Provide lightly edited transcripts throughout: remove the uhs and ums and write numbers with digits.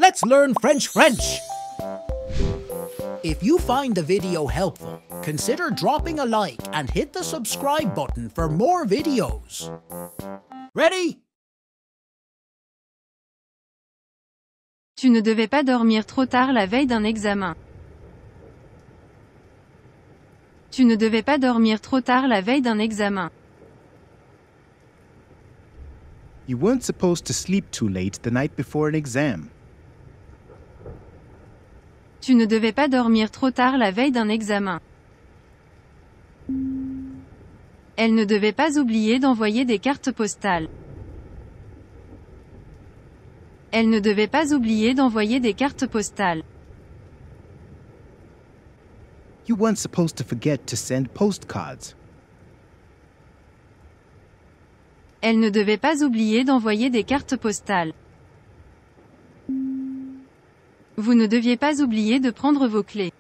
Let's learn French! If you find the video helpful, consider dropping a like and hit the subscribe button for more videos. Ready? Tu ne devais pas dormir trop tard la veille d'un examen. Tu ne devais pas dormir trop tard la veille d'un examen. You weren't supposed to sleep too late the night before an exam. Tu ne devais pas dormir trop tard la veille d'un examen. Elle ne devait pas oublier d'envoyer des cartes postales. Elle ne devait pas oublier d'envoyer des cartes postales. You weren't supposed to forget to send postcards. Elle ne devait pas oublier d'envoyer des cartes postales. Vous ne deviez pas oublier de prendre vos clés.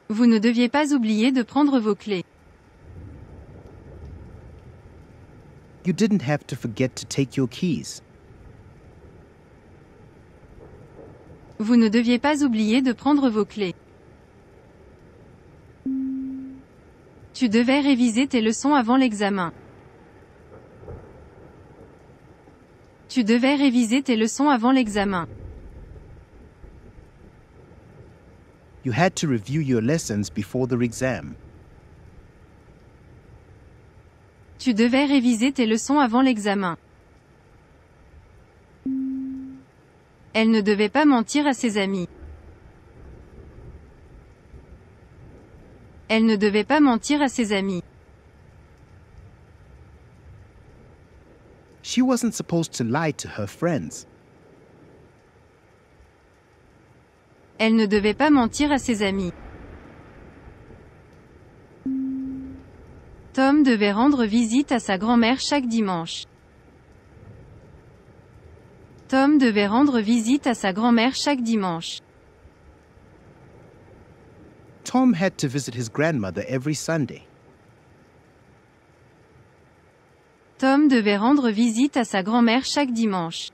Vous ne deviez pas oublier de prendre vos clés. You didn't have to forget to take your keys. Vous ne deviez pas oublier de prendre vos clés. Tu devais réviser tes leçons avant l'examen. Tu devais réviser tes leçons avant l'examen. You had to review your lessons before the exam. Tu devais réviser tes leçons avant l'examen. Elle ne devait pas mentir à ses amis. Elle ne devait pas mentir à ses amis. She wasn't supposed to lie to her friends. Elle ne devait pas mentir à ses amis. Tom devait rendre visite à sa grand-mère chaque dimanche. Tom devait rendre visite à sa grand-mère chaque dimanche. Tom had to visit his grandmother every Sunday. Tom devait rendre visite à sa grand-mère chaque dimanche.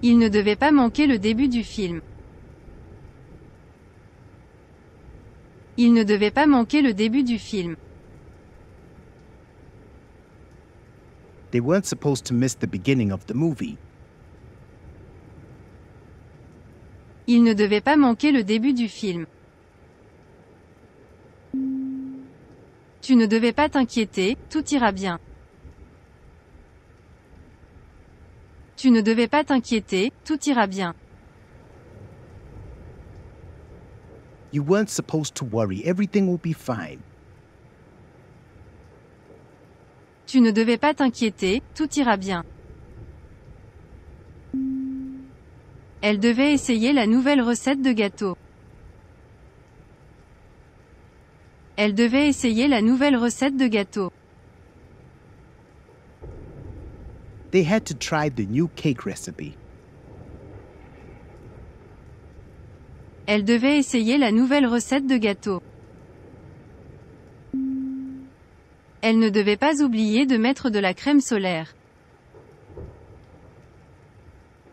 Il ne devait pas manquer le début du film. Il ne devait pas manquer le début du film. They weren't supposed to miss the beginning of the movie. Il ne devait pas manquer le début du film. Tu ne devais pas t'inquiéter, tout ira bien. Tu ne devais pas t'inquiéter, tout ira bien. You weren't supposed to worry, everything will be fine. Tu ne devais pas t'inquiéter, tout ira bien. Elle devait essayer la nouvelle recette de gâteau. Elle devait essayer la nouvelle recette de gâteau. They had to try the new cake recipe. Elle devait essayer la nouvelle recette de gâteau. Elle ne devait pas oublier de mettre de la crème solaire.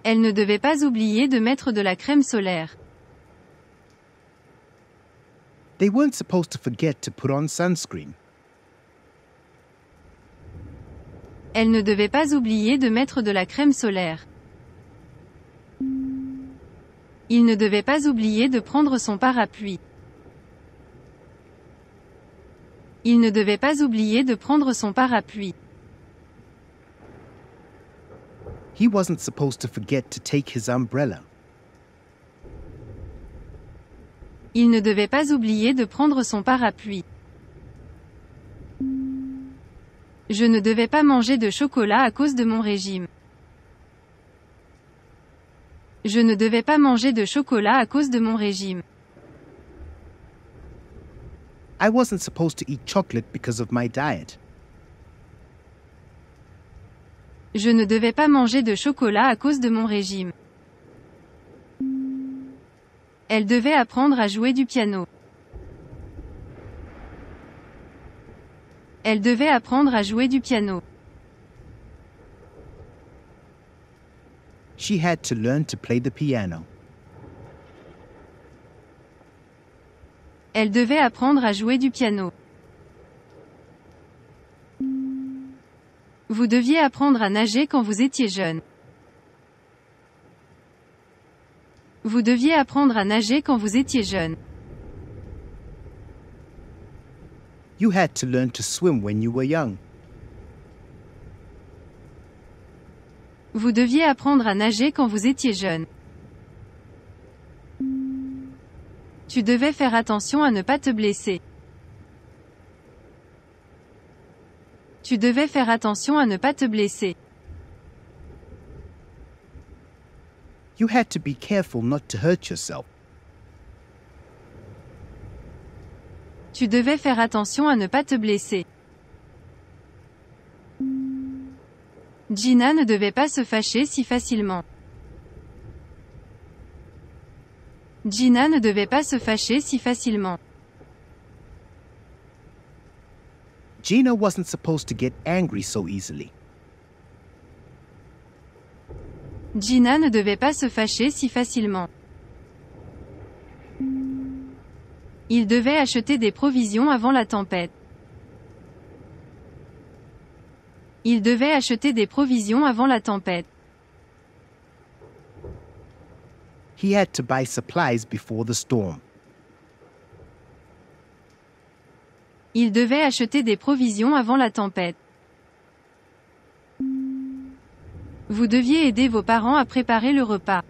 Elle ne devait pas oublier de mettre de la crème solaire. They weren't supposed to forget to put on sunscreen. Elle ne devait pas oublier de mettre de la crème solaire. Il ne devait pas oublier de prendre son parapluie. Il ne devait pas oublier de prendre son parapluie. He wasn't supposed to forget to take his umbrella. Il ne devait pas oublier de prendre son parapluie. Je ne devais pas manger de chocolat à cause de mon régime. Je ne devais pas manger de chocolat à cause de mon régime. I wasn't supposed to eat chocolate because of my diet. Je ne devais pas manger de chocolat à cause de mon régime. Elle devait apprendre à jouer du piano. Elle devait apprendre à jouer du piano. She had to learn to play the piano. Elle devait apprendre à jouer du piano. Vous deviez apprendre à nager quand vous étiez jeune. Vous deviez apprendre à nager quand vous étiez jeune. You had to learn to swim when you were young. Vous deviez apprendre à nager quand vous étiez jeune. Tu devais faire attention à ne pas te blesser. Tu devais faire attention à ne pas te blesser. You had to be careful not to hurt yourself. Tu devais faire attention à ne pas te blesser. Gina ne devait pas se fâcher si facilement. Gina ne devait pas se fâcher si facilement. Gina wasn't supposed to get angry so easily. Gina ne devait pas se fâcher si facilement. Il devait acheter des provisions avant la tempête. Il devait acheter des provisions avant la tempête. He had to buy supplies before the storm. Il devait acheter des provisions avant la tempête. Vous deviez aider vos parents à préparer le repas.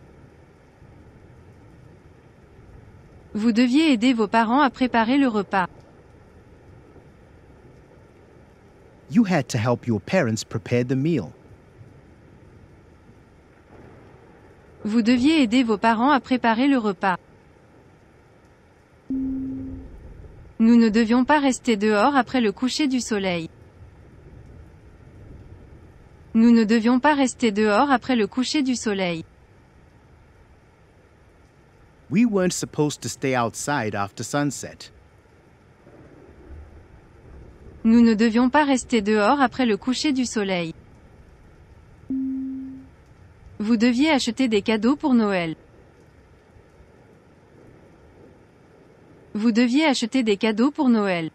Vous deviez aider vos parents à préparer le repas. You had to help your parents prepare the meal. Vous deviez aider vos parents à préparer le repas. Nous ne devions pas rester dehors après le coucher du soleil. Nous ne devions pas rester dehors après le coucher du soleil. We weren't supposed to stay outside after sunset. Nous ne devions pas rester dehors après le coucher du soleil. Vous deviez acheter des cadeaux pour Noël. Vous deviez acheter des cadeaux pour Noël.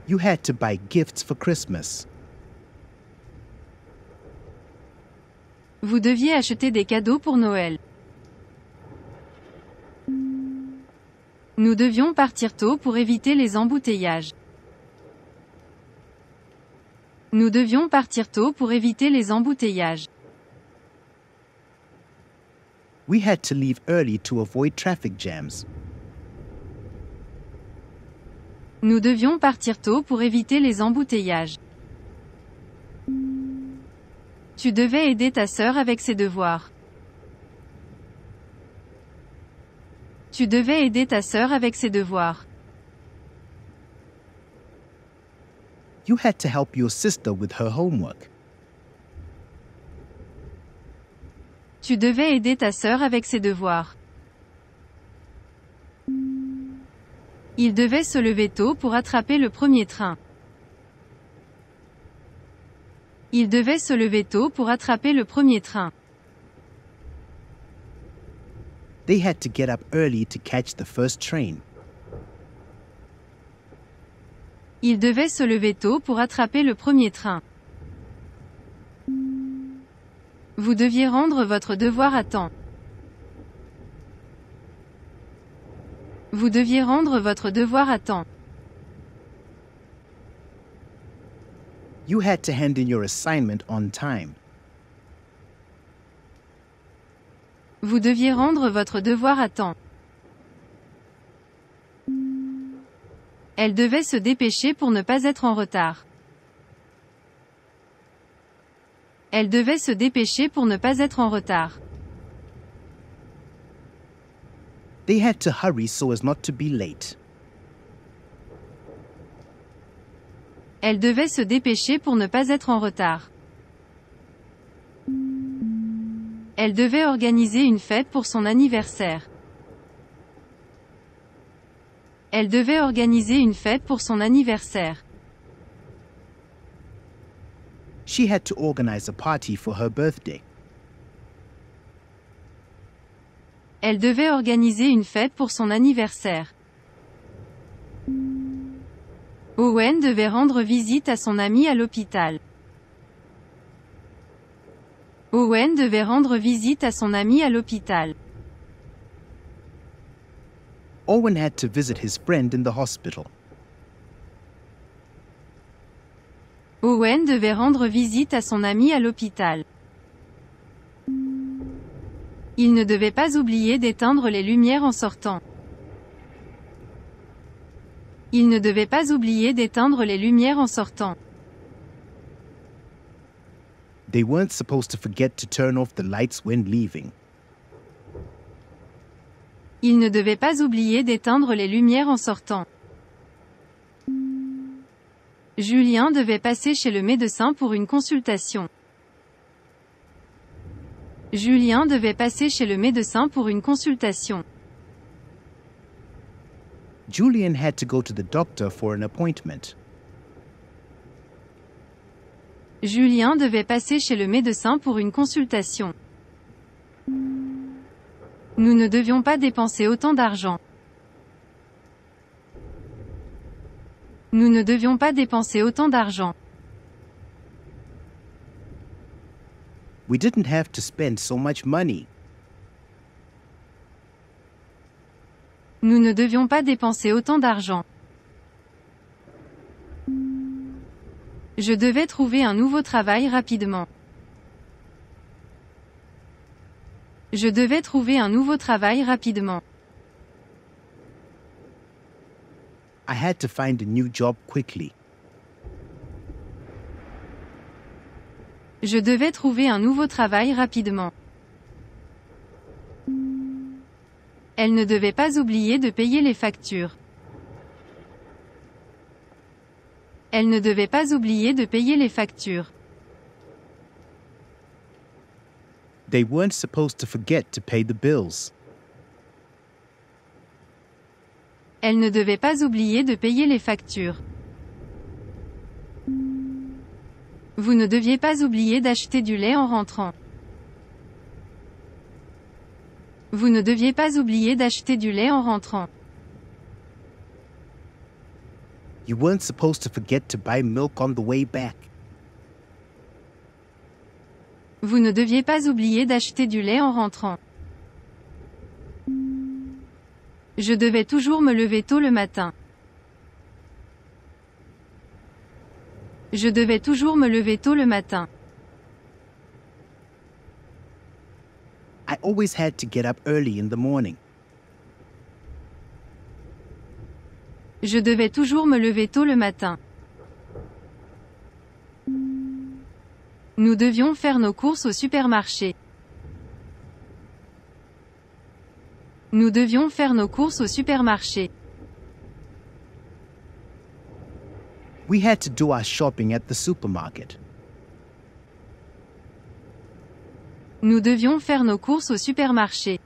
You had to buy gifts for Christmas. Vous deviez acheter des cadeaux pour Noël. Nous devions partir tôt pour éviter les embouteillages. Nous devions partir tôt pour éviter les embouteillages. We had to leave early to avoid traffic jams. Nous devions partir tôt pour éviter les embouteillages. Tu devais aider ta sœur avec ses devoirs. Tu devais aider ta sœur avec ses devoirs. You had to help your sister with her homework. Tu devais aider ta sœur avec ses devoirs. Il devait se lever tôt pour attraper le premier train. Il devait se lever tôt pour attraper le premier train. They had to get up early to catch the first train. Il devait se lever tôt pour attraper le premier train. Vous deviez rendre votre devoir à temps. Vous deviez rendre votre devoir à temps. You had to hand in your assignment on time. Vous deviez rendre votre devoir à temps. Elle devait se dépêcher pour ne pas être en retard. Elle devait se dépêcher pour ne pas être en retard. They had to hurry so as not to be late. Elle devait se dépêcher pour ne pas être en retard. Elle devait organiser une fête pour son anniversaire. Elle devait organiser une fête pour son anniversaire. She had to organize a party for her birthday. Elle devait organiser une fête pour son anniversaire. Owen devait rendre visite à son ami à l'hôpital. Owen devait rendre visite à son ami à l'hôpital. Owen had to visit his friend in the hospital. Owen devait rendre visite à son ami à l'hôpital. Il ne devait pas oublier d'éteindre les lumières en sortant. Il ne devait pas oublier d'éteindre les lumières en sortant. They weren't supposed to forget to turn off the lights when leaving. Il ne devait pas oublier d'éteindre les lumières en sortant. Julien devait passer chez le médecin pour une consultation. Julien devait passer chez le médecin pour une consultation. Julian had to go to the doctor for an appointment. Julien devait passer chez le médecin pour une consultation. Nous ne devions pas dépenser autant d'argent. Nous ne devions pas dépenser autant d'argent. We didn't have to spend so much money. Nous ne devions pas dépenser autant d'argent. Je devais trouver un nouveau travail rapidement. Je devais trouver un nouveau travail rapidement. I had to find a new job quickly. Je devais trouver un nouveau travail rapidement. Elle ne devait pas oublier de payer les factures. Elle ne devait pas oublier de payer les factures. They weren't supposed to forget to pay the bills. Elle ne devait pas oublier de payer les factures. Vous ne deviez pas oublier d'acheter du lait en rentrant. Vous ne deviez pas oublier d'acheter du lait en rentrant. You weren't supposed to forget to buy milk on the way back. Vous ne deviez pas oublier d'acheter du lait en rentrant. Je devais toujours me lever tôt le matin. Je devais toujours me lever tôt le matin. I always had to get up early in the morning. Je devais toujours me lever tôt le matin. Nous devions faire nos courses au supermarché. Nous devions faire nos courses au supermarché. We had to do our shopping at the supermarket. Nous devions faire nos courses au supermarché.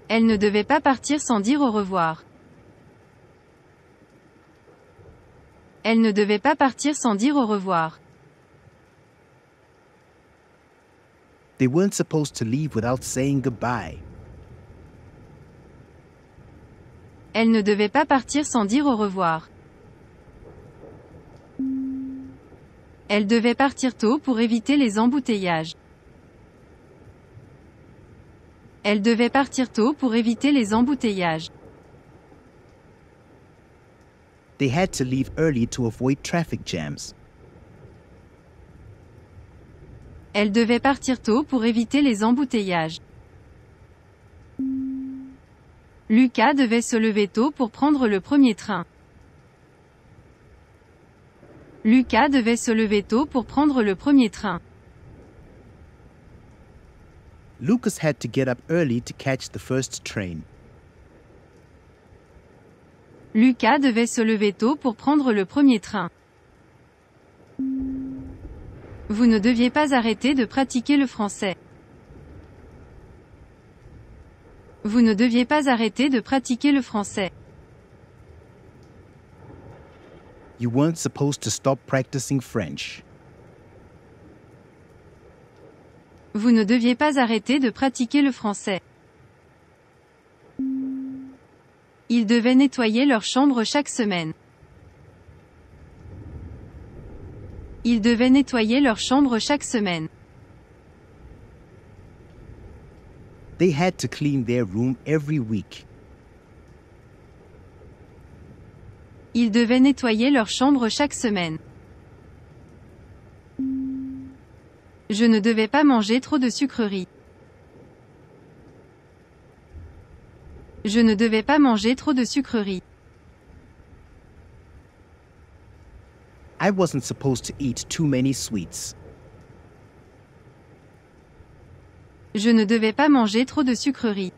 Elle ne devait pas partir sans dire au revoir. Elle ne devait pas partir sans dire au revoir. They weren't supposed to leave without saying goodbye. Elle ne devait pas partir sans dire au revoir. Elle devait partir tôt pour éviter les embouteillages. Elle devait partir tôt pour éviter les embouteillages. They had to leave early to avoid traffic jams. Elle devait partir tôt pour éviter les embouteillages. Lucas devait se lever tôt pour prendre le premier train. Lucas devait se lever tôt pour prendre le premier train. Lucas had to get up early to catch the first train. Lucas devait se lever tôt pour prendre le premier train. Vous ne deviez pas arrêter de pratiquer le français. Vous ne deviez pas arrêter de pratiquer le français. You weren't supposed to stop practicing French. Vous ne deviez pas arrêter de pratiquer le français. Ils devaient nettoyer leur chambre chaque semaine. Ils devaient nettoyer leur chambre chaque semaine. They had to clean their room every week. Ils devaient nettoyer leur chambre chaque semaine. Je ne devais pas manger trop de sucreries. Je ne devais pas manger trop de sucreries. I wasn't supposed to eat too many sweets. Je ne devais pas manger trop de sucreries.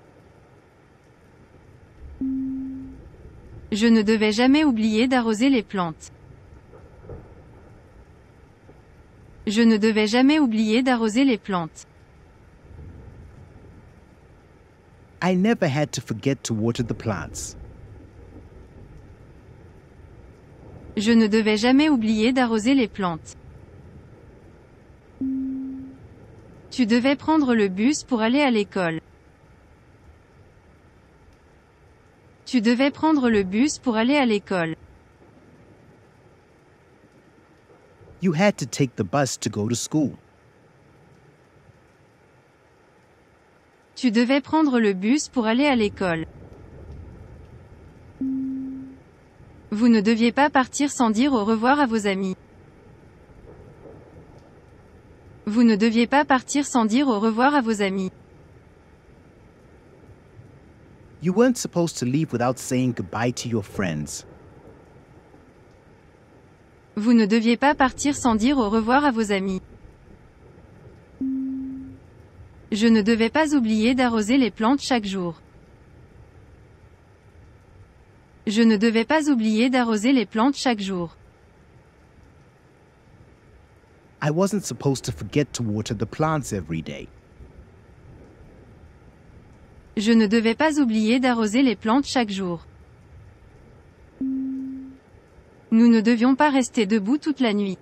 Je ne devais jamais oublier d'arroser les plantes. Je ne devais jamais oublier d'arroser les plantes. I never had to forget to water the plants. Je ne devais jamais oublier d'arroser les plantes. Tu devais prendre le bus pour aller à l'école. Tu devais prendre le bus pour aller à l'école. You had to take the bus to go to school. Tu devais prendre le bus pour aller à l'école. Vous ne deviez pas partir sans dire au revoir à vos amis. Vous ne deviez pas partir sans dire au revoir à vos amis. You weren't supposed to leave without saying goodbye to your friends. Vous ne deviez pas partir sans dire au revoir à vos amis. Je ne devais pas oublier d'arroser les plantes chaque jour. Je ne devais pas oublier d'arroser les plantes chaque jour. I wasn't supposed to forget to water the plants every day. Je ne devais pas oublier d'arroser les plantes chaque jour. Nous ne devions pas rester debout toute la nuit.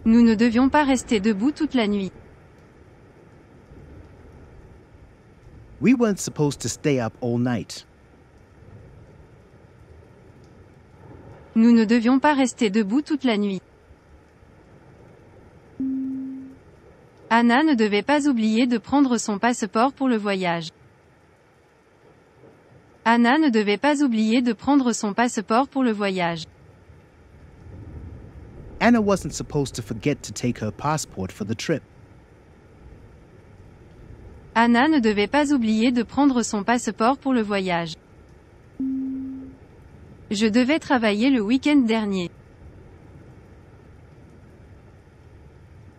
Nous ne devions pas rester debout toute la nuit. We weren't supposed to stay up all night. Nous ne devions pas rester debout toute la nuit. Anna ne devait pas oublier de prendre son passeport pour le voyage. Anna ne devait pas oublier de prendre son passeport pour le voyage. Anna wasn't supposed to forget to take her passport for the trip. Anna ne devait pas oublier de prendre son passeport pour le voyage. Je devais travailler le week-end dernier.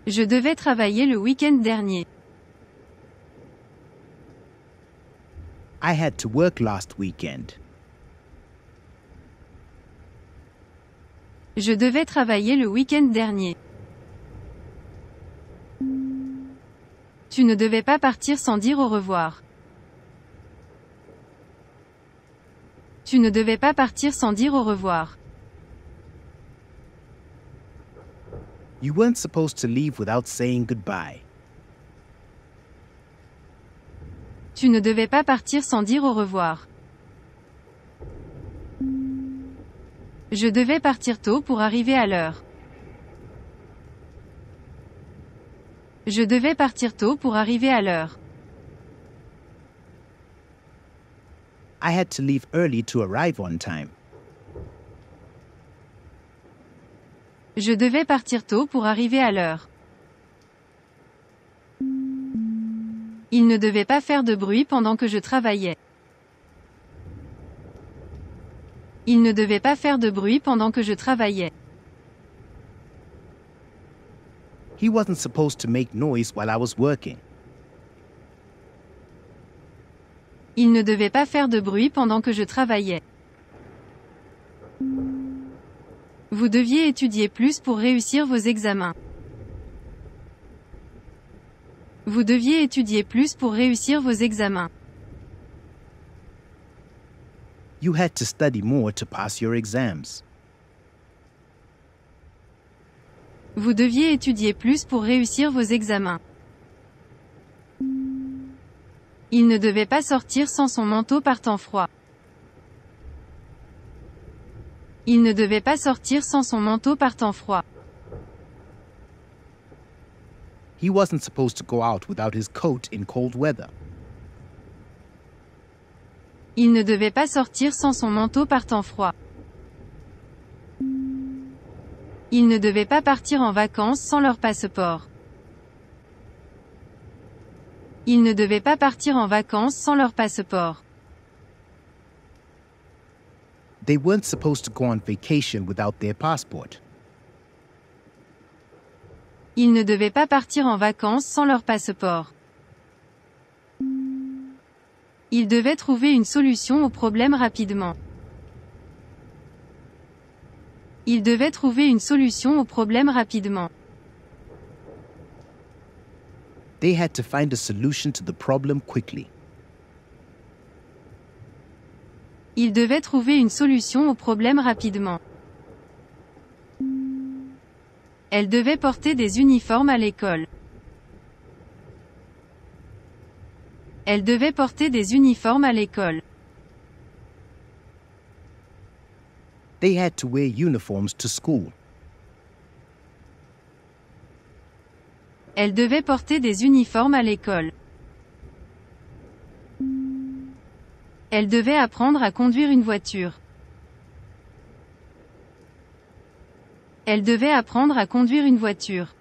Je devais travailler le week-end dernier. I had to work last weekend. Je devais travailler le week-end dernier. Tu ne devais pas partir sans dire au revoir. Tu ne devais pas partir sans dire au revoir. You weren't supposed to leave without saying goodbye. Tu ne devais pas partir sans dire au revoir. Je devais partir tôt pour arriver à l'heure. Je devais partir tôt pour arriver à l'heure. I had to leave early to arrive on time. Je devais partir tôt pour arriver à l'heure. Il ne devait pas faire de bruit pendant que je travaillais. Il ne devait pas faire de bruit pendant que je travaillais. He wasn't supposed to make noise while I was working. Il ne devait pas faire de bruit pendant que je travaillais. Vous deviez étudier plus pour réussir vos examens. Vous deviez étudier plus pour réussir vos examens. You had to study more to pass your exams. Vous deviez étudier plus pour réussir vos examens. Il ne devait pas sortir sans son manteau par temps froid. Il ne devait pas sortir sans son manteau par temps froid. He wasn't supposed to go out without his coat in cold weather. Il ne devait pas sortir sans son manteau par temps froid. Ils ne devaient pas partir en vacances sans leur passeport. Ils ne devaient pas partir en vacances sans leur passeport. They weren't supposed to go on vacation without their passport. Ils ne devaient pas partir en vacances sans leur passeport. Ils devaient trouver une solution au problème rapidement. Ils devaient trouver une solution au problème rapidement. They had to find a solution to the problem quickly. Ils devaient trouver une solution au problème rapidement. Elles devaient porter des uniformes à l'école. Elles devaient porter des uniformes à l'école. They had to wear uniforms to school. Elles devaient porter des uniformes à l'école. Elles devaient apprendre à conduire une voiture. Elles devaient apprendre à conduire une voiture.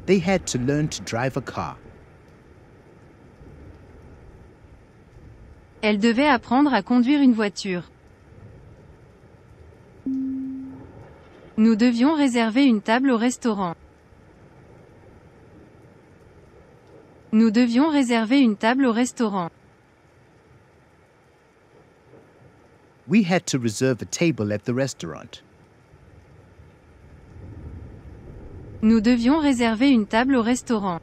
They had to learn to drive a car. Elles devaient apprendre à conduire une voiture. Nous devions réserver une table au restaurant. Nous devions réserver une table au restaurant. We had to reserve a table at the restaurant. Nous devions réserver une table au restaurant.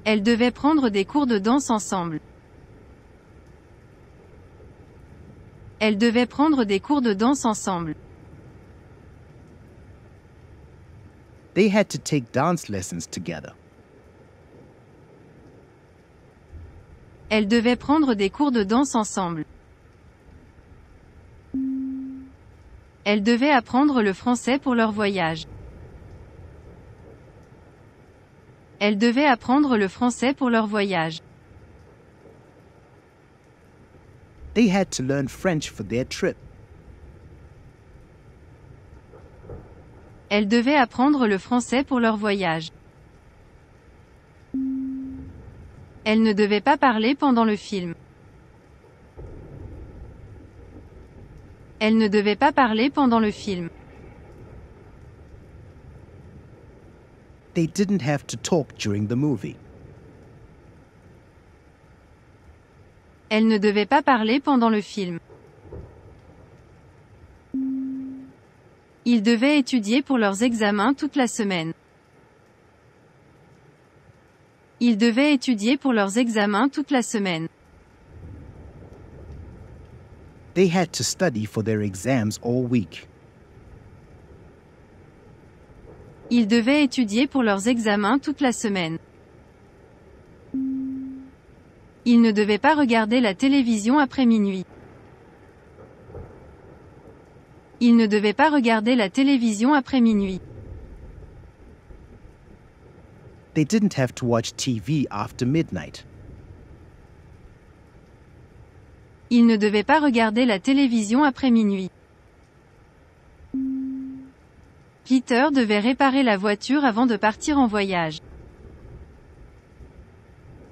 Elles devaient prendre des cours de danse ensemble. Elles devaient prendre des cours de danse ensemble. They had to take dance lessons together. Elles devaient prendre des cours de danse ensemble. Elles devaient apprendre le français pour leur voyage. Elles devaient apprendre le français pour leur voyage. They had to learn French for their trip. Elles devaient apprendre le français pour leur voyage. Elles ne devaient pas parler pendant le film. Elles ne devaient pas parler pendant le film. They didn't have to talk during the movie. Elles ne devaient pas parler pendant le film. Ils devaient étudier pour leurs examens toute la semaine. Ils devaient étudier pour leurs examens toute la semaine. They had to study for their exams all week. Ils devaient étudier pour leurs examens toute la semaine. Ils ne devaient pas regarder la télévision après minuit. Ils ne devaient pas regarder la télévision après minuit. They didn't have to watch TV after midnight. Ils ne devaient pas regarder la télévision après minuit. Peter devait réparer la voiture avant de partir en voyage.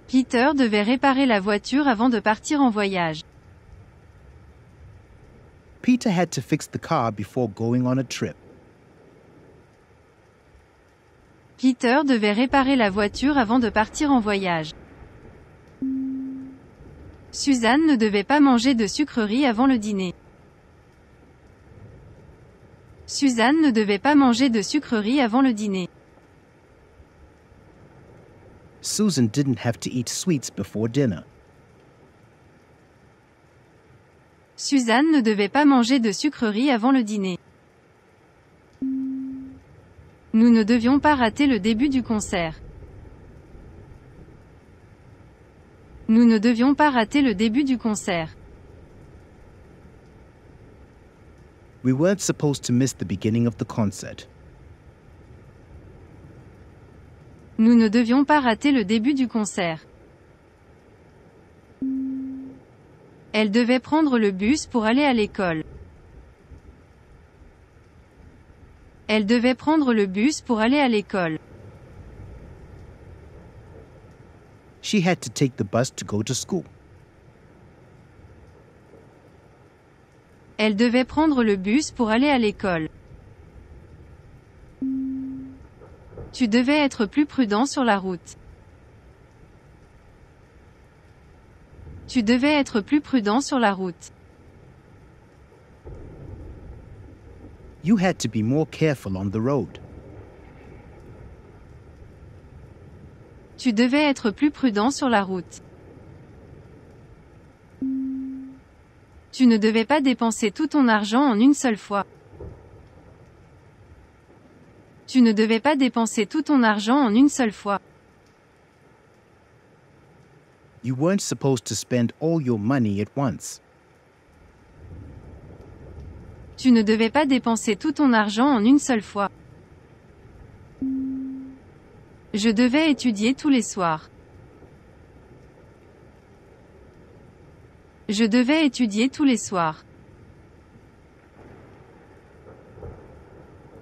Peter devait réparer la voiture avant de partir en voyage. Peter had to fix the car before going on a trip. Peter devait réparer la voiture avant de partir en voyage. Suzanne ne devait pas manger de sucreries avant le dîner. Suzanne ne devait pas manger de sucreries avant le dîner. Susan didn't have to eat sweets before dinner. Suzanne ne devait pas manger de sucreries avant le dîner. Nous ne devions pas rater le début du concert. Nous ne devions pas rater le début du concert. We weren't supposed to miss the beginning of the concert. Nous ne devions pas rater le début du concert. Elle devait prendre le bus pour aller à l'école. Elle devait prendre le bus pour aller à l'école. She had to take the bus to go to school. Elle devait prendre le bus pour aller à l'école. Tu devais être plus prudent sur la route. Tu devais être plus prudent sur la route. You had to be more careful on the road. Tu devais être plus prudent sur la route. Tu ne devais pas dépenser tout ton argent en une seule fois. Tu ne devais pas dépenser tout ton argent en une seule fois. You weren't supposed to spend all your money at once. Tu ne devais pas dépenser tout ton argent en une seule fois. Je devais étudier tous les soirs. Je devais étudier tous les soirs.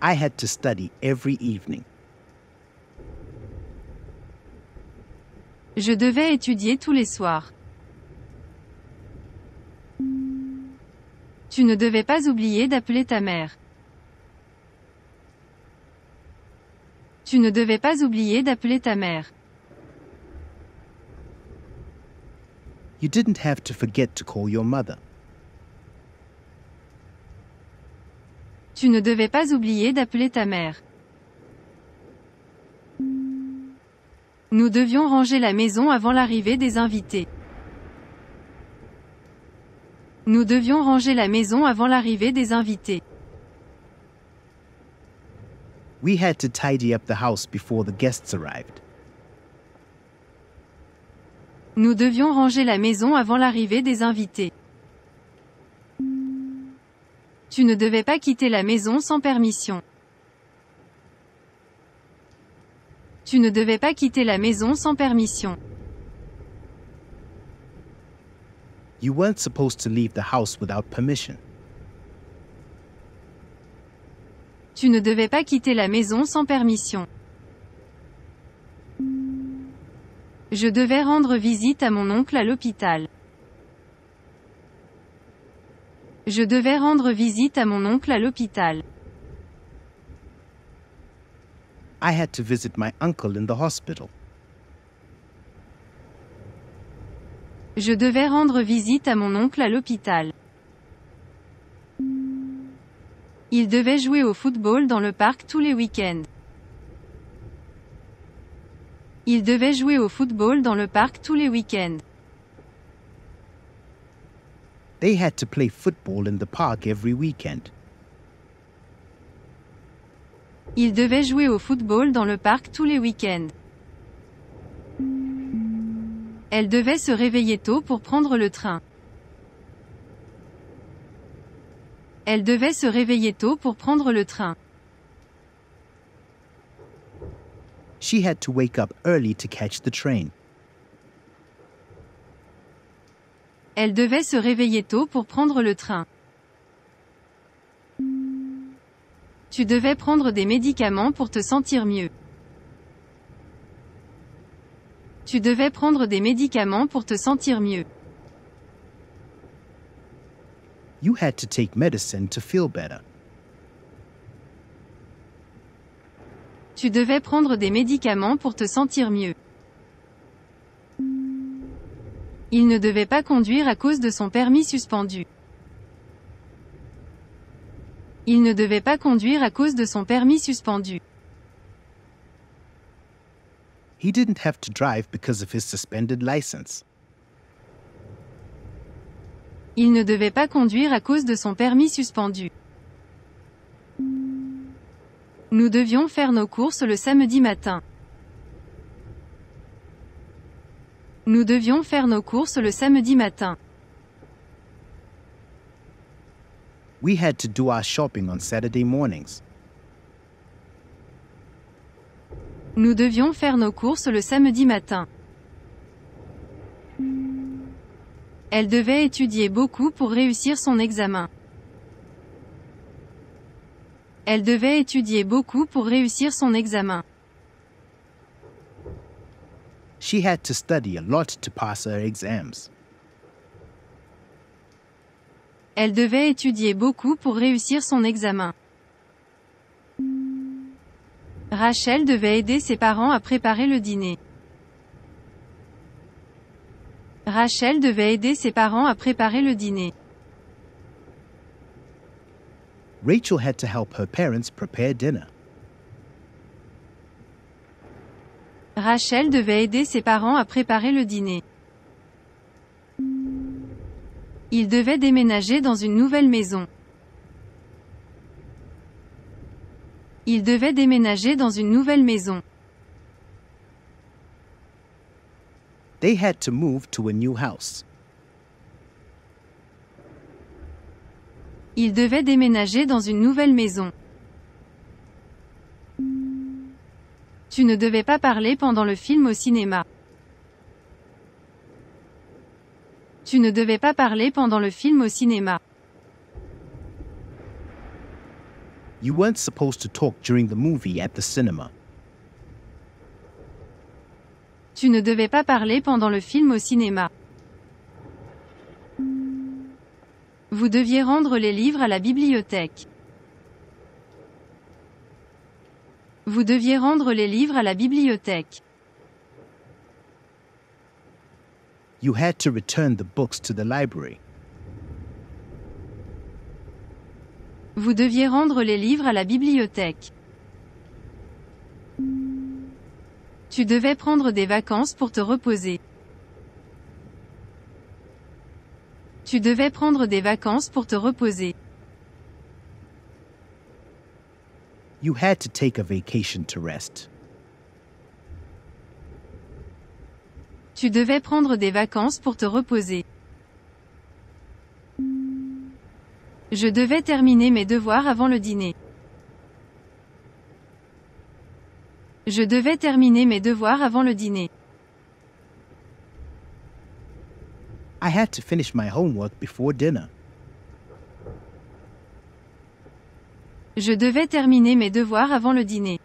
I had to study every evening. Je devais étudier tous les soirs. Tu ne devais pas oublier d'appeler ta mère. Tu ne devais pas oublier d'appeler ta mère. You didn't have to forget to call your mother. Tu ne devais pas oublier d'appeler ta mère. Nous devions ranger la maison avant l'arrivée des invités. Nous devions ranger la maison avant l'arrivée des invités. We had to tidy up the house before the guests arrived. Nous devions ranger la maison avant l'arrivée des invités. Tu ne devais pas quitter la maison sans permission. Tu ne devais pas quitter la maison sans permission. You weren't supposed to leave the house without permission. Tu ne devais pas quitter la maison sans permission. Je devais rendre visite à mon oncle à l'hôpital. Je devais rendre visite à mon oncle à l'hôpital. I had to visit my uncle in the hospital. Je devais rendre visite à mon oncle à l'hôpital. Il devait jouer au football dans le parc tous les week-ends. Il devait jouer au football dans le parc tous les week-ends. They had to play football in the park every weekend. Il devait jouer au football dans le parc tous les week-ends. Elle devait se réveiller tôt pour prendre le train. Elle devait se réveiller tôt pour prendre le train. She had to wake up early to catch the train. Elle devait se réveiller tôt pour prendre le train. Tu devais prendre des médicaments pour te sentir mieux. Tu devais prendre des médicaments pour te sentir mieux. You had to take medicine to feel better. Tu devais prendre des médicaments pour te sentir mieux. Il ne devait pas conduire à cause de son permis suspendu. Il ne devait pas conduire à cause de son permis suspendu. He didn't have to drive because of his suspended license. Il ne devait pas conduire à cause de son permis suspendu. Nous devions faire nos courses le samedi matin. Nous devions faire nos courses le samedi matin. We had to do our shopping on Saturday mornings. Nous devions faire nos courses le samedi matin. Elle devait étudier beaucoup pour réussir son examen. Elle devait étudier beaucoup pour réussir son examen. She had to study a lot to pass her exams. Elle devait étudier beaucoup pour réussir son examen. Rachel devait aider ses parents à préparer le dîner. Rachel devait aider ses parents à préparer le dîner. Rachel had to help her parents prepare dinner. Rachel devait aider ses parents à préparer le dîner. Ils devaient déménager dans une nouvelle maison. Ils devaient déménager dans une nouvelle maison. They had to move to a new house. Ils devaient déménager dans une nouvelle maison. Tu ne devais pas parler pendant le film au cinéma. Tu ne devais pas parler pendant le film au cinéma. You weren't supposed to talk during the movie at the cinema. Tu ne devais pas parler pendant le film au cinéma. Vous deviez rendre les livres à la bibliothèque. Vous deviez rendre les livres à la bibliothèque. You had to return the books to the library. Vous deviez rendre les livres à la bibliothèque. Tu devais prendre des vacances pour te reposer. Tu devais prendre des vacances pour te reposer. You had to take a vacation to rest. Tu devais prendre des vacances pour te reposer. Je devais terminer mes devoirs avant le dîner. Je devais terminer mes devoirs avant le dîner. I had to finish my homework before dinner. Je devais terminer mes devoirs avant le dîner.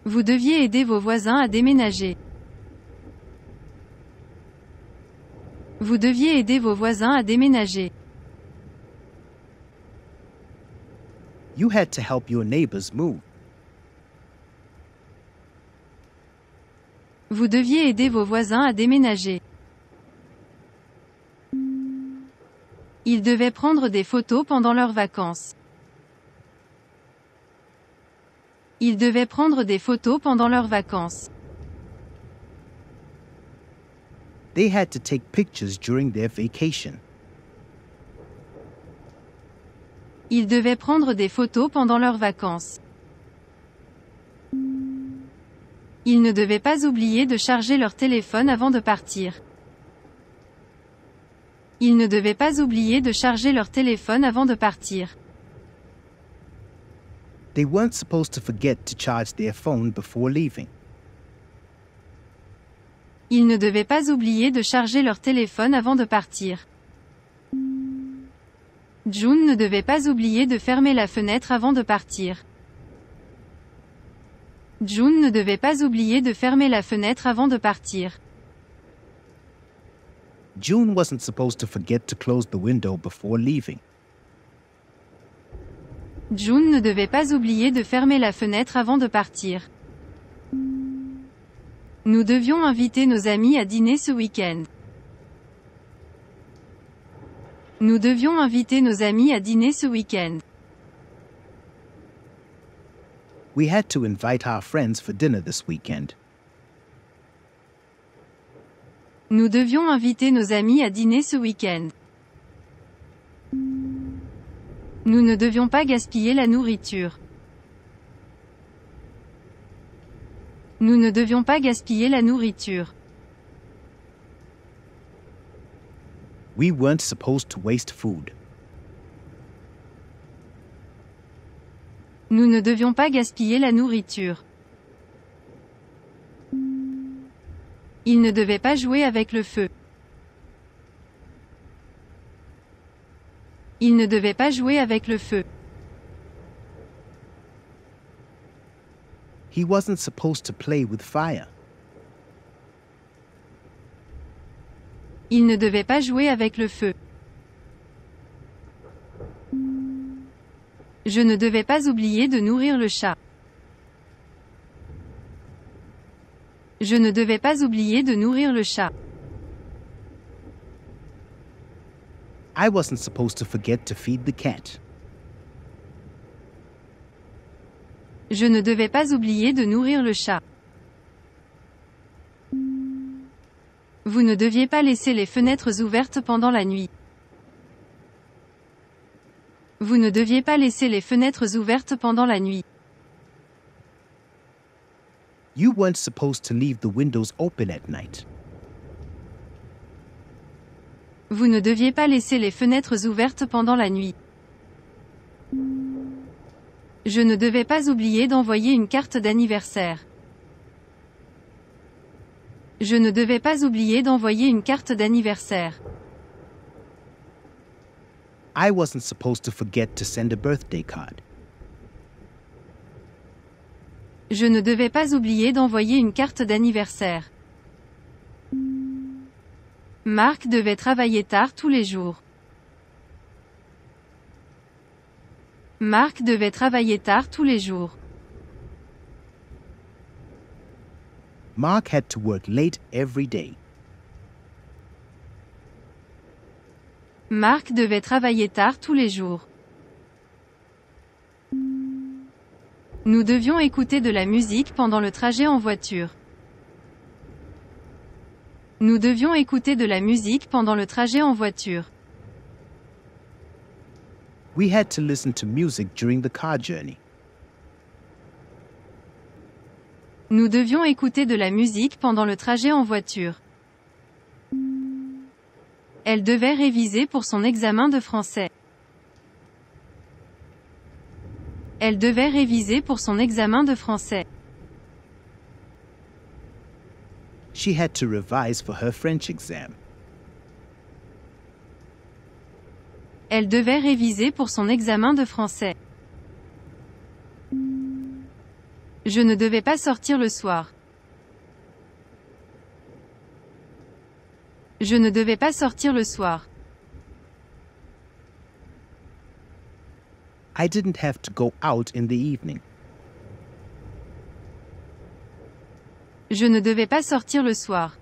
Vous deviez aider vos voisins à déménager. Vous deviez aider vos voisins à déménager. You had to help your neighbors move. Vous deviez aider vos voisins à déménager. Ils devaient prendre des photos pendant leurs vacances. Ils devaient prendre des photos pendant leurs vacances. They had to take pictures during their vacation. Ils devaient prendre des photos pendant leurs vacances. Ils ne devaient pas oublier de charger leur téléphone avant de partir. Ils ne devaient pas oublier de charger leur téléphone avant de partir. They weren't supposed to forget to charge their phone before leaving. Ils ne devaient pas oublier de charger leur téléphone avant de partir. June ne devait pas oublier de fermer la fenêtre avant de partir. June ne devait pas oublier de fermer la fenêtre avant de partir. June wasn't supposed to forget to close the window before leaving. June ne devait pas oublier de fermer la fenêtre avant de partir. Nous devions inviter nos amis à dîner ce week-end. Nous devions inviter nos amis à dîner ce week-end. We had to invite our friends for dinner this weekend. Nous devions inviter nos amis à dîner ce week-end. Nous ne devions pas gaspiller la nourriture. Nous ne devions pas gaspiller la nourriture. We weren't supposed to waste food. Nous ne devions pas gaspiller la nourriture. Il ne devait pas jouer avec le feu. Il ne devait pas jouer avec le feu. He wasn't supposed to play with fire. Il ne devait pas jouer avec le feu. Je ne devais pas oublier de nourrir le chat. Je ne devais pas oublier de nourrir le chat. I wasn't supposed to forget to feed the cat. Je ne devais pas oublier de nourrir le chat. Vous ne deviez pas laisser les fenêtres ouvertes pendant la nuit. Vous ne deviez pas laisser les fenêtres ouvertes pendant la nuit. You weren't supposed to leave the windows open at night. Vous ne deviez pas laisser les fenêtres ouvertes pendant la nuit. Je ne devais pas oublier d'envoyer une carte d'anniversaire. Je ne devais pas oublier d'envoyer une carte d'anniversaire. I wasn't supposed to forget to send a birthday card. Je ne devais pas oublier d'envoyer une carte d'anniversaire. Marc devait travailler tard tous les jours. Marc devait travailler tard tous les jours. Mark had to work late every day. Marc devait travailler tard tous les jours. Nous devions écouter de la musique pendant le trajet en voiture. Nous devions écouter de la musique pendant le trajet en voiture. We had to listen to music during the car journey. Nous devions écouter de la musique pendant le trajet en voiture. Elle devait réviser pour son examen de français. Elle devait réviser pour son examen de français. She had to revise for her French exam. Elle devait réviser pour son examen de français. Je ne devais pas sortir le soir. Je ne devais pas sortir le soir. I didn't have to go out in the evening. Je ne devais pas sortir le soir.